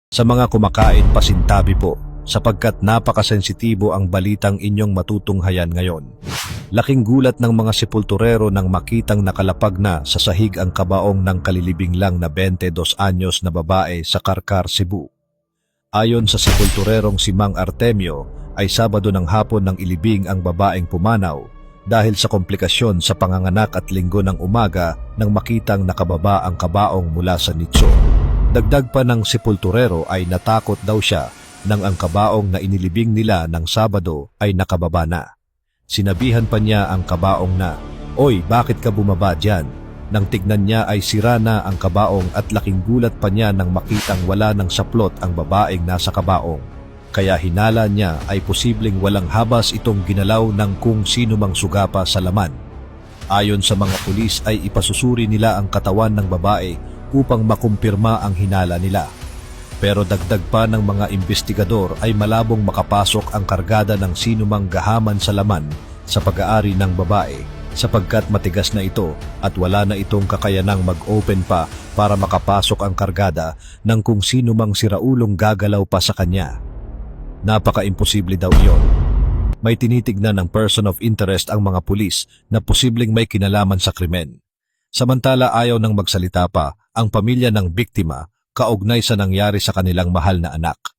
Sa mga kumakain, pasintabi po sapagkat napakasensitibo ang balitang inyong matutunghayan ngayon. Laking gulat ng mga sepulturero nang makitang nakalapag na sa sahig ang kabaong ng kalilibing lang na 22 anyos na babae sa Karkar, Cebu. Ayon sa sepulturerong si Mang Artemio, ay Sabado ng hapon ng ilibing ang babaeng pumanaw dahil sa komplikasyon sa panganganak at Linggo ng umaga nang makitang nakababa ang kabaong mula sa nitso. Dagdag pa ng sepulturero ay natakot daw siya nang ang kabaong na inilibing nila ng Sabado ay nakababa na. Sinabihan pa niya ang kabaong na, "Oy, bakit ka bumaba dyan?" Nang tignan niya ay sira na ang kabaong at laking gulat pa niya nang makitang wala ng saplot ang babaeng nasa kabaong. Kaya hinala niya ay posibleng walang habas itong ginalaw ng kung sino mang sugapa sa laman. Ayon sa mga pulis ay ipasusuri nila ang katawan ng babae upang makumpirma ang hinala nila. Pero dagdag pa ng mga investigador ay malabong makapasok ang kargada ng sinumang gahaman sa laman sa pag-aari ng babae sapagkat matigas na ito at wala na itong kakayanang mag-open pa para makapasok ang kargada ng kung sino mang siraulong gagalaw pa sa kanya. Napaka-imposible daw iyon. May tinitignan ng person of interest ang mga pulis na posibleng may kinalaman sa krimen. Samantala ayaw nang magsalita pa ang pamilya ng biktima kaugnay sa nangyari sa kanilang mahal na anak.